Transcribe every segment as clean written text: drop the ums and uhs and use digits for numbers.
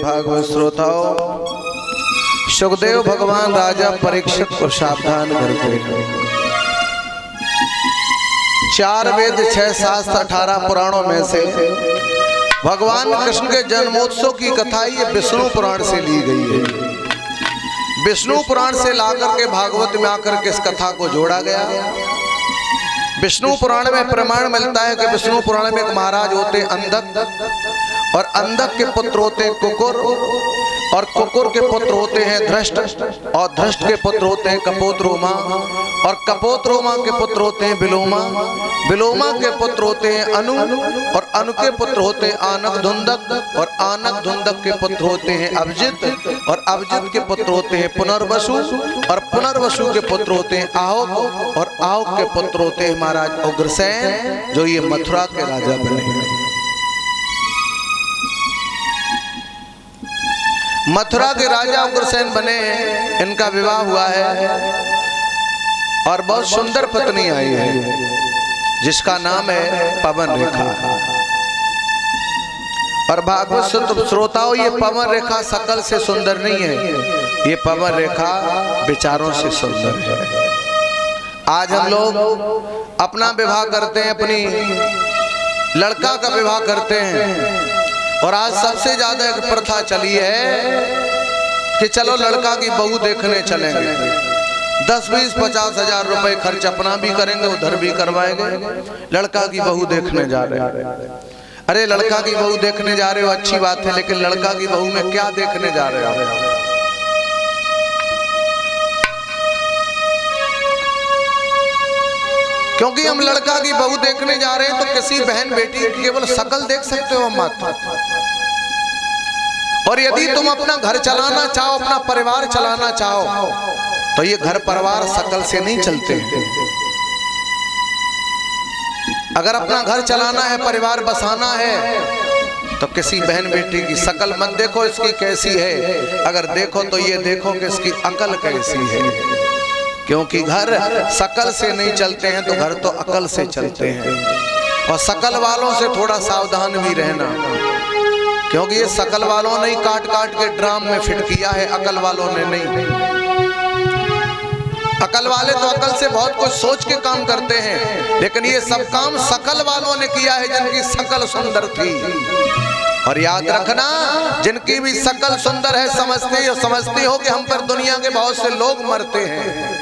भागवत श्रोताओं, सुखदेव भगवान राजा परीक्षित को सावधान करके 4 वेद 6 शास्त्र 18 पुराणों में से भगवान कृष्ण के जन्मोत्सव की कथा ये विष्णु पुराण से ली गई है। विष्णु पुराण से लाकर के भागवत में आकर के इस कथा को जोड़ा गया। विष्णु पुराण में प्रमाण मिलता है कि विष्णु पुराण में एक महाराज होते अंधक, और अंधक के पुत्र होते कुकुर, और कुकुर के पुत्र होते हैं धृष्ट, और धृष्ट के पुत्र होते हैं कपोतरोमा, और कपोतरोमा के पुत्र होते हैं विलोमा, विलोमा के पुत्र होते हैं अनु, और अनु के पुत्र होते हैं आनक धुंदक, और आनक धुंदक के पुत्र होते हैं अभिजित, और अभिजित के पुत्र होते हैं पुनर्वसु, और पुनर्वसु के पुत्र होते हैं आहुक, और आहुक के पुत्र होते हैं महाराज उग्रसेन, जो ये मथुरा के राजा बने। मथुरा के राजा उग्रसेन बने, इनका विवाह हुआ है और बहुत सुंदर पत्नी आई है जिसका नाम है पवन रेखा। और भागवत श्रोताओं, ये पवन रेखा शकल से सुंदर नहीं है, ये पवन रेखा विचारों से सुंदर है। आज हम लोग अपना विवाह करते हैं, अपनी लड़का का विवाह करते हैं, और आज सबसे ज्यादा एक प्रथा चली है कि चलो लड़का की बहू देखने चलेंगे, 10, 20, 50 हजार रुपए खर्च अपना भी करेंगे, उधर भी करवाएंगे, लड़का की बहू देखने जा रहे हैं। अरे लड़का की बहू देखने जा रहे हो अच्छी बात है, लेकिन लड़का की बहू में क्या देखने जा रहे हो? क्योंकि हम लड़का की बहू देखने जा रहे हैं तो किसी बहन बेटी की केवल शकल देख सकते हो मत। और यदि तुम अपना घर चलाना चाहो, अपना परिवार चलाना चाहो, तो ये घर परिवार शकल से नहीं चलते हैं। अगर अपना घर चलाना है, परिवार बसाना है, तो किसी बहन बेटी की शकल मत देखो इसकी कैसी है, अगर देखो तो ये देखो कि इसकी अकल कैसी है। क्योंकि घर शकल से नहीं चलते हैं, तो घर तो अकल से चलते हैं। और शकल वालों से थोड़ा सावधान भी रहना, क्योंकि ये शकल वालों ने काट काट के ड्राम में फिट किया है, अकल वालों ने नहीं। अकल वाले तो अकल से बहुत कुछ सोच के काम करते हैं, लेकिन ये सब काम शकल वालों ने किया है जिनकी शकल सुंदर थी। और याद रखना, जिनकी भी शकल सुंदर है, समझते हो कि हम पर दुनिया के बहुत से लोग मरते हैं।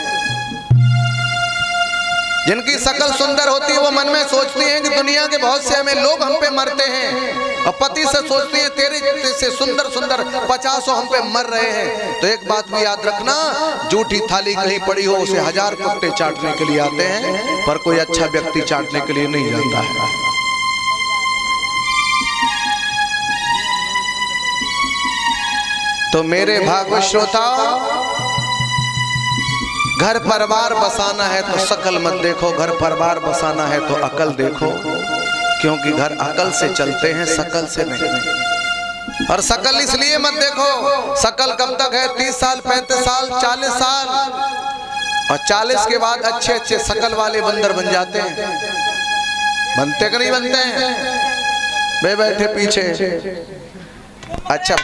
जिनकी शकल सुंदर होती है वो मन में सोचती हैं कि दुनिया के बहुत से हमें लोग हम पे मरते हैं, और पति से सोचती है तेरे से सुंदर सुंदर 50 हम पे मर रहे हैं। तो एक बात भी याद रखना, जूठी थाली कहीं पड़ी हो उसे 1000 कुत्ते चाटने के लिए आते हैं, पर कोई अच्छा व्यक्ति चाटने के लिए नहीं जाता है। तो मेरे भागवत श्रोताओ, घर परिवार बसाना है तो शकल मत देखो, घर परिवार बसाना है तो अकल देखो, क्योंकि घर अकल से चलते हैं, शकल से नहीं। और शकल इसलिए मत देखो, शकल कब तक है? 30 साल, 35 साल, 40 साल, और 40 के बाद अच्छे अच्छे शकल वाले बंदर बन जाते हैं। बनते कि नहीं बनते हैं? वे बैठे पीछे। अच्छा,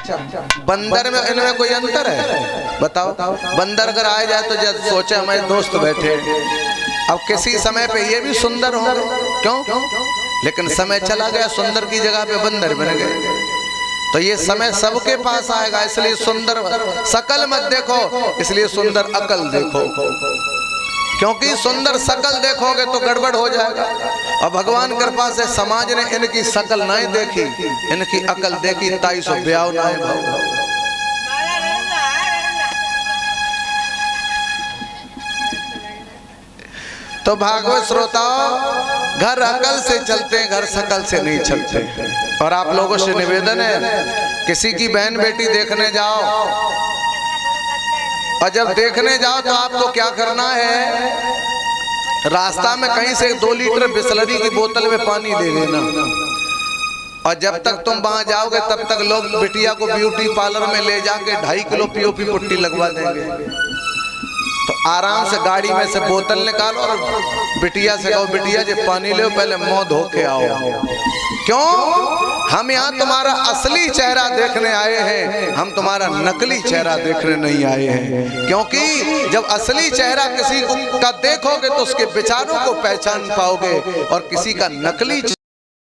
बंदर में इनमें कोई अंतर है? बताओ। बंदर अगर आ जाए तो जब सोचे हमारे दोस्त बैठे, अब किसी समय पे ये भी सुंदर होंगे, क्यों? लेकिन समय चला गया, सुंदर की जगह पे बंदर बन गए। तो ये समय सबके पास आएगा, इसलिए सुंदर शकल मत देखो, इसलिए सुंदर अकल देखो। क्योंकि सुंदर शकल देखोगे तो गड़बड़ हो जाएगा। और भगवान कृपा से समाज ने इनकी शकल नहीं देखी, इनकी अकल देखी, ताई सो ब्याह ना भाव। तो भागवत श्रोताओ, घर अकल से चलते हैं, घर शकल से नहीं चलते। और आप लोगों से निवेदन है, किसी की बहन बेटी देखने जाओ, और जब देखने जाओ तो आपको क्या करना है, रास्ता में कहीं से 2 लीटर बिसलरी की बोतल में पानी ले लेना। और जब तक तुम वहां जाओगे तब तक लोग बिटिया को ब्यूटी पार्लर में ले जाके 2.5 किलो पीओपी पुट्टी लगवा देंगे। तो आराम से गाड़ी में से बोतल निकालो और बिटिया से कहो, बिटिया जी पानी ले, पहले मुंह धो के आओ। क्यों? हम यहाँ तुम्हारा असली चेहरा देखने आए हैं, हम तुम्हारा नकली चेहरा देखने नहीं आए हैं। क्योंकि जब असली चेहरा किसी का देखोगे तो उसके विचारों को पहचान पाओगे, और किसी का नकली